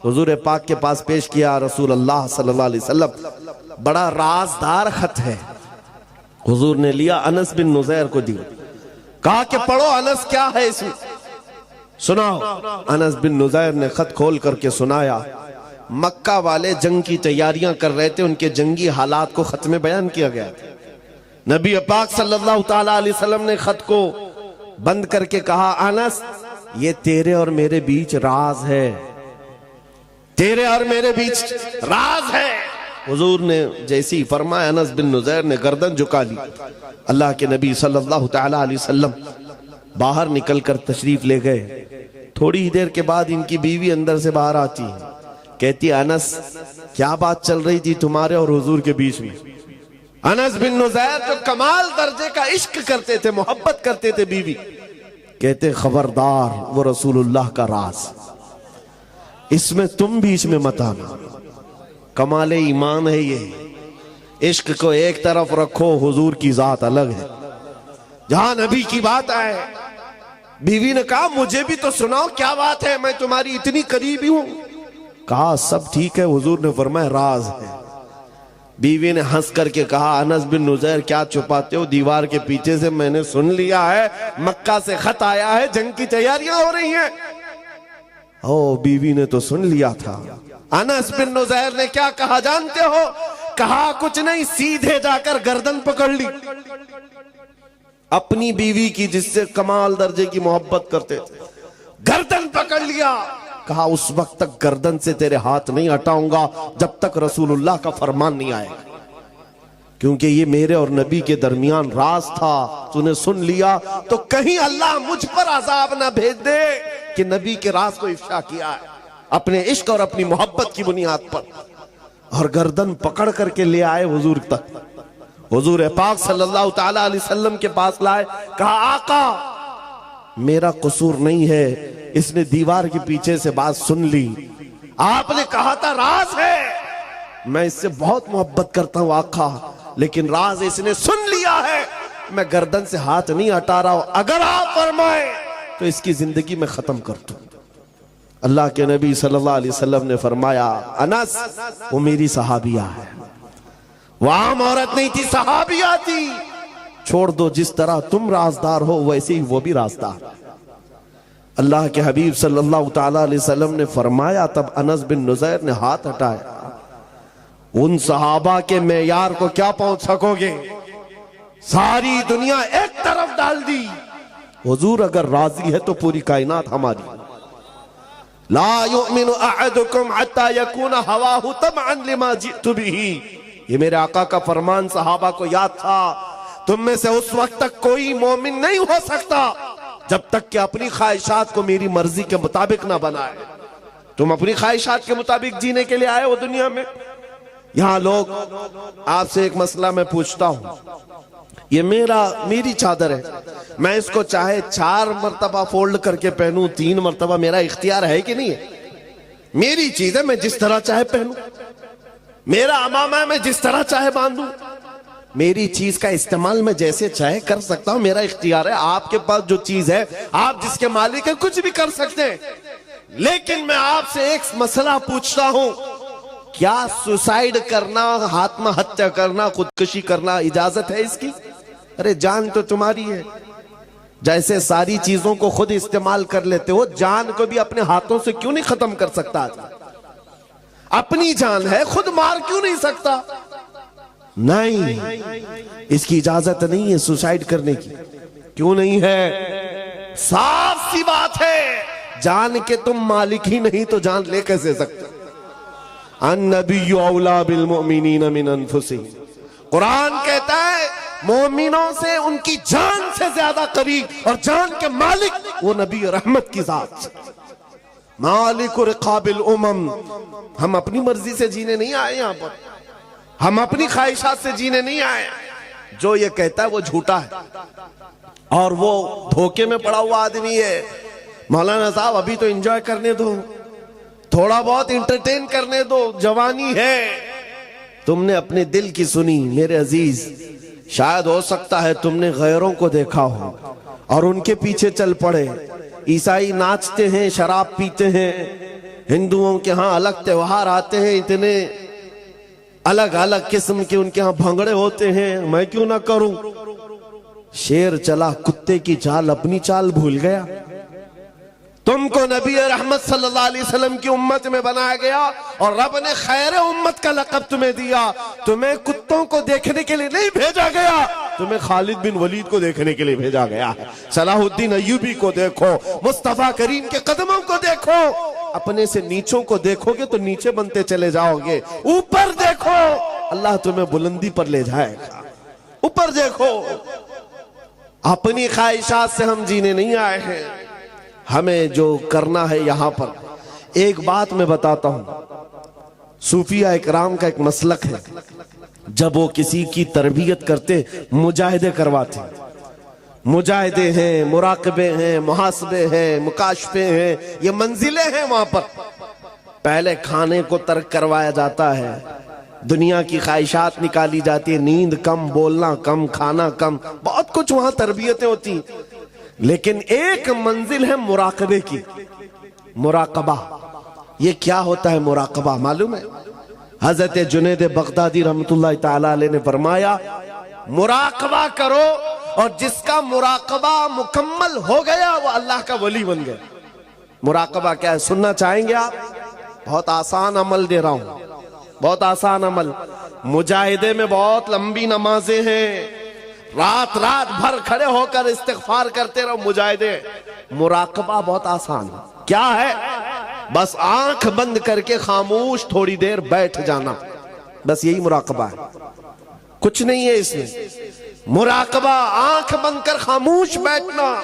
حضور پاک کے پاس پیش کیا، رسول اللہ صلی اللہ علیہ وسلم بڑا رازدار خط ہے۔ حضور نے لیا، انس بن نزیر کو دیا، کہا کہ پڑھو انس کیا ہے اس میں، سناؤ۔ انس بن نزیر نے خط کھول کر کے سنایا۔ مکہ والے جنگ کی تیاریاں کر رہے تھے، ان کے جنگی حالات کو خط میں بیان کیا گیا تھا۔ نبی پاک صلی اللہ تعالیٰ علیہ وسلم نے خط کو بند کر کے کہا، انس یہ تیرے اور میرے بیچ راز ہے، تیرے اور میرے بیچ راز ہے۔ حضور نے جیسی فرمایا، انس بن نزیر نے گردن جھکا لی۔ اللہ کے نبی صلی اللہ تعالیٰ علیہ وسلم باہر نکل کر تشریف لے گئے۔ تھوڑی دیر کے بعد ان کی بیوی اندر سے باہر آتی ہے، کہتی انس کیا بات چل رہی تھی تمہارے اور حضور کے بیچ میں؟ انس بن نزیر جو کمال درجے کا عشق کرتے تھے، محبت کرتے تھے بیوی، کہتے خبردار وہ رسول اللہ کا راز، اس میں تم بیچ میں مت آنا۔ کمال ایمان ہے یہ، عشق کو ایک طرف رکھو، حضور کی ذات الگ ہے۔ جہاں نبی کی بات آئے، بیوی نے کہا مجھے بھی تو سناؤ کیا بات ہے، میں تمہاری اتنی قریبی ہوں۔ کہا سب ٹھیک ہے۔ حضور نے فرمایا راز ہے۔ بیوی نے ہنس کر کے کہا انس بن نزیر کیا چھپاتے ہو، دیوار کے پیچھے سے میں نے سن لیا ہے، مکہ سے خط آیا ہے، جنگ کی تیاریاں ہو رہی ہیں۔ او بیوی نے تو سن لیا تھا۔ انس بن نزیر نے کیا کہا جانتے ہو؟ کہا کچھ نہیں، سیدھے جا کر گردن پکڑ لی اپنی بیوی کی جس سے کمال درجے کی محبت کرتے تھے، گردن پکڑ لیا۔ کہا اس وقت تک گردن سے تیرے ہاتھ نہیں ہٹاؤں گا جب تک رسول اللہ کا فرمان نہیں آئے گا، کیونکہ یہ میرے اور نبی کے درمیان راز تھا، تو نے سن لیا تو کہیں اللہ مجھ پر عذاب نہ بھیج دے کہ نبی کے راز کو افشا کیا ہے اپنے عشق اور اپنی محبت کی بنیاد پر۔ اور گردن پکڑ کر کے لے آئے حضور تک، حضور پاک صلی اللہ تعالیٰ علیہ وسلم کے پاس لائے۔ کہا آقا میرا قصور نہیں ہے، اس نے دیوار کے پیچھے سے بات سن لی، آپ نے کہا تھا راز ہے، میں اس سے بہت محبت کرتا ہوں آقا، لیکن راز اس نے سن لیا ہے، میں گردن سے ہاتھ نہیں ہٹا رہا ہوں، اگر آپ فرمائیں تو اس کی زندگی میں ختم کر دوں۔ اللہ کے نبی صلی اللہ علیہ وسلم نے فرمایا انس وہ میری صحابیہ ہے، وہ عام عورت نہیں تھی، صحابیہ تھی، چھوڑ دو، جس طرح تم رازدار ہو ویسے ہی وہ بھی رازدار۔ اللہ کے حبیب صلی اللہ تعالیٰ علیہ وسلم نے فرمایا، تب انس بن نزیر نے ہاتھ ہٹایا، ان صحابہ کے معیار کو کیا پہنچ سکو گے، ساری دنیا ایک طرف ڈال دی، حضور اگر راضی ہے تو پوری کائنات ہماری۔ لا یؤمن احدکم حتی یکون ہواہ تبعا لما جئت بہ، یہ میرے آقا کا فرمان صحابہ کو یاد تھا، تم میں سے اس وقت تک کوئی مومن نہیں ہو سکتا جب تک کہ اپنی خواہشات کو میری مرضی کے مطابق نہ بنائے۔ تم اپنی خواہشات کے مطابق جینے کے لیے آئے ہو دنیا میں۔ یہاں لوگ آپ سے ایک مسئلہ میں پوچھتا ہوں، یہ میری چادر ہے، میں اس کو چاہے 4 مرتبہ فولڈ کر کے پہنوں، 3 مرتبہ، میرا اختیار ہے کہ نہیں ہے؟ میری چیز ہے، میں جس طرح چاہے پہنوں، میرا امامہ ہے، میں جس طرح چاہے باندھوں، میری چیز کا استعمال میں جیسے چاہے کر سکتا ہوں، میرا اختیار ہے۔ آپ کے پاس جو چیز ہے، آپ جس کے مالک ہیں، کچھ بھی کر سکتے ہیں، لیکن میں آپ سے ایک مسئلہ پوچھتا ہوں، کیا سوسائیڈ کرنا، آتما ہتیا کرنا، خودکشی کرنا اجازت ہے اس کی؟ ارے جان تو تمہاری ہے، جیسے ساری چیزوں کو خود استعمال کر لیتے ہو، جان کو بھی اپنے ہاتھوں سے کیوں نہیں ختم کر سکتا؟ اپنی جان ہے، خود مار کیوں نہیں سکتا؟ نہیں، اس کی اجازت نہیں ہے سوسائیڈ کرنے کی۔ کیوں نہیں ہے؟ صاف سی بات ہے، جان کے تم مالک ہی نہیں تو جان لے کیسے سکتے؟ النبی اولا بالمؤمنین من انفسہم، قرآن کہتا ہے مومنوں سے ان کی جان سے زیادہ قریب، اور جان کے مالک وہ نبی رحمت کی ذات، مالک رقاب الامم۔ ہم اپنی مرضی سے جینے نہیں آئے یہاں پر، ہم اپنی خواہشات سے جینے نہیں آئے۔ جو یہ کہتا ہے وہ جھوٹا ہے اور وہ دھوکے میں پڑا ہوا آدمی ہے۔ مولانا صاحب ابھی تو انجوائے کرنے دو، تھوڑا بہت انٹرٹین کرنے دو، جوانی ہے۔ تم نے اپنے دل کی سنی میرے عزیز، شاید ہو سکتا ہے تم نے غیروں کو دیکھا ہو اور ان کے پیچھے چل پڑے۔ عیسائی ناچتے ہیں، شراب پیتے ہیں، ہندوؤں کے ہاں الگ تہوار آتے ہیں، اتنے الگ الگ قسم کے ان کے ہاں بھنگڑے ہوتے ہیں، میں کیوں نہ کروں؟ شیر چلا کتے کی چال، اپنی چال بھول گیا۔ تم کو نبی رحمت صلی اللہ علیہ وسلم کی امت میں بنایا گیا اور رب نے خیر امت کا لقب تمہیں دیا۔ تمہیں کتوں کو دیکھنے کے لیے نہیں بھیجا گیا، تمہیں خالد بن ولید کو دیکھنے کے لیے بھیجا گیا ہے۔ صلاح الدین ایوبی کو دیکھو، مصطفیٰ کریم کے قدموں کو دیکھو۔ اپنے سے نیچوں کو دیکھو گے تو نیچے بنتے چلے جاؤ گے، اوپر دیکھو اللہ تمہیں بلندی پر لے جائے گا۔ اوپر دیکھو، اپنی خواہشات سے ہم جینے نہیں آئے ہیں، ہمیں جو کرنا ہے یہاں پر۔ ایک بات میں بتاتا ہوں، صوفیہ اکرام کا ایک مسلک ہے، جب وہ کسی کی تربیت کرتے مجاہدے کرواتے، مجاہدے ہیں، مراقبے ہیں، محاسبے ہیں، مکاشفے ہیں، یہ منزلیں ہیں وہاں پر۔ پہلے کھانے کو ترک کروایا جاتا ہے، دنیا کی خواہشات نکالی جاتی ہے، نیند کم، بولنا کم، کھانا کم، بہت کچھ وہاں تربیتیں ہوتی ہیں۔ لیکن ایک منزل ہے مراقبے کی، مراقبہ۔ یہ کیا ہوتا ہے مراقبہ معلوم ہے؟ حضرت جنید بغدادی رحمت اللہ تعالی علیہ نے فرمایا، مراقبہ کرو اور جس کا مراقبہ مکمل ہو گیا وہ اللہ کا ولی بن گیا۔ مراقبہ کیا ہے سننا چاہیں گے آپ؟ بہت آسان عمل دے رہا ہوں، بہت آسان عمل۔ مجاہدے میں بہت لمبی نمازیں ہیں، رات رات بھر کھڑے ہو کر استغفار کرتے رہو، مجاہدے۔ مراقبہ بہت آسان ہے، کیا ہے؟ بس آنکھ بند کر کے خاموش تھوڑی دیر بیٹھ جانا، بس یہی مراقبہ ہے، کچھ نہیں ہے اس میں۔ مراقبہ آنکھ بند کر خاموش بیٹھنا،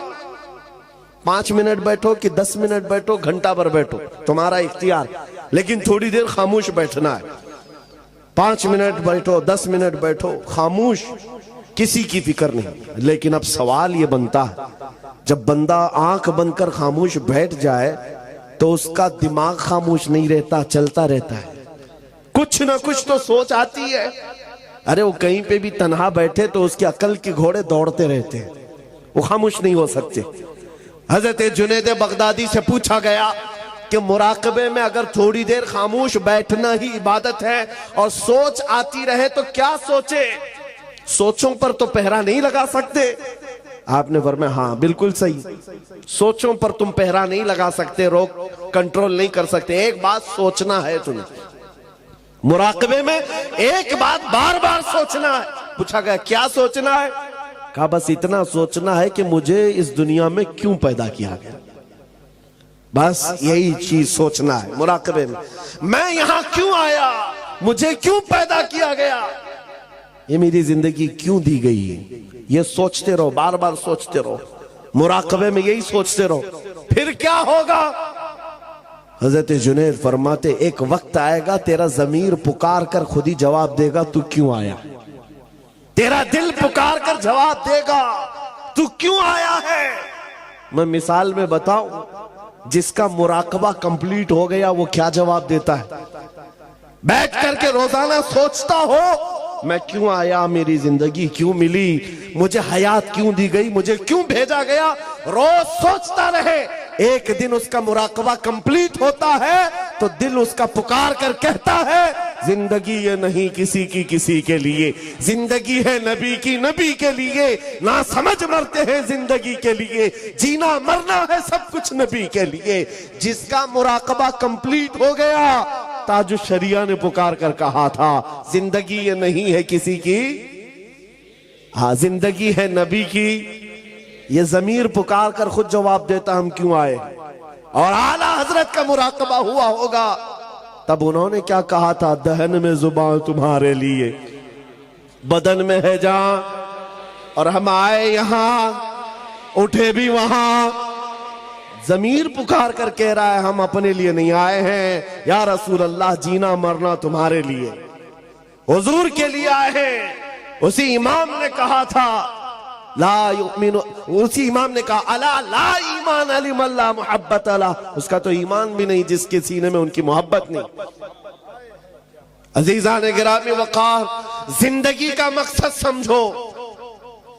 5 منٹ بیٹھو کہ 10 منٹ بیٹھو، گھنٹہ بھر بیٹھو، تمہارا اختیار، لیکن تھوڑی دیر خاموش بیٹھنا ہے۔ 5 منٹ بیٹھو، 10 منٹ بیٹھو، خاموش، کسی کی فکر نہیں۔ لیکن اب سوال یہ بنتا ہے، جب بندہ آنکھ بند کر خاموش بیٹھ جائے تو اس کا دماغ خاموش نہیں رہتا، چلتا رہتا ہے، کچھ نہ کچھ تو سوچ آتی ہے۔ ارے وہ کہیں پہ بھی تنہا بیٹھے تو اس کی عقل کے گھوڑے دوڑتے رہتے ہیں، وہ خاموش نہیں ہو سکتے۔ حضرت جنید بغدادی سے پوچھا گیا کہ مراقبے میں اگر تھوڑی دیر خاموش بیٹھنا ہی عبادت ہے اور سوچ آتی رہے تو کیا سوچے؟ سوچوں پر تو پہرا نہیں لگا سکتے۔ آپ نے فرمایا ہاں بالکل صحیح، سوچوں پر تم پہرا نہیں لگا سکتے، روک کنٹرول نہیں کر سکتے، ایک بات سوچنا ہے تمہیں مراقبے میں، ایک بات بار بار سوچنا ہے۔ پوچھا گیا کیا سوچنا ہے؟ کہا بس اتنا سوچنا ہے کہ مجھے اس دنیا میں کیوں پیدا کیا گیا، بس یہی چیز سوچنا ہے مراقبے میں یہاں کیوں آیا، مجھے کیوں پیدا کیا گیا، یہ میری زندگی کیوں دی گئی ہے، یہ سوچتے رہو، بار بار سوچتے رہو، مراقبے میں یہی سوچتے رہو، پھر کیا ہوگا؟ حضرت جنید فرماتے ایک وقت آئے گا تیرا ضمیر پکار کر خود ہی جواب دے گا تو کیوں آیا، تیرا دل پکار کر جواب دے گا تو کیوں آیا ہے۔ میں مثال میں بتاؤں، جس کا مراقبہ کمپلیٹ ہو گیا وہ کیا جواب دیتا ہے؟ بیٹھ کر کے روزانہ سوچتا ہو میں کیوں آیا، میری زندگی کیوں ملی، مجھے حیات کیوں دی گئی، مجھے کیوں بھیجا گیا، روز سوچتا رہے۔ ایک دن اس کا مراقبہ کمپلیٹ ہوتا ہے تو دل اس کا پکار کر کہتا ہے زندگی یہ نہیں کسی کی کسی کے لیے، زندگی ہے نبی کی نبی کے لیے، نہ سمجھ مرتے ہیں زندگی کے لیے، جینا مرنا ہے سب کچھ نبی کے لیے۔ جس کا مراقبہ کمپلیٹ ہو گیا، تاج الشریعہ نے پکار کر کہا تھا زندگی یہ نہیں ہے کسی کی، ہاں زندگی ہے نبی کی۔ یہ ضمیر پکار کر خود جواب دیتا ہم کیوں آئے، اور اعلیٰ حضرت کا مراقبہ ہوا ہوگا تب انہوں نے کیا کہا تھا، دہن میں زبان تمہارے لیے، بدن میں ہے جان، اور ہم آئے یہاں اٹھے بھی وہاں۔ ضمیر پکار کر کہہ رہا ہے ہم اپنے لیے نہیں آئے ہیں یا رسول اللہ، جینا مرنا تمہارے لیے، حضور کے لیے آئے ہیں۔ اسی امام نے کہا تھا لا یؤمن، اسی امام نے کہا الا لا ایمان لمن لا محبت لا، اس کا تو ایمان بھی نہیں جس کے سینے میں ان کی محبت نہیں۔ عزیزان گرامی وقار، زندگی کا مقصد سمجھو۔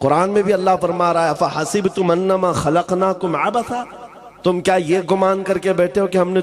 قرآن میں بھی اللہ فرما رہا ہے فحسبتم انما خلقناکم عبثا، تم کیا یہ گمان کر کے بیٹھے ہو کہ ہم نے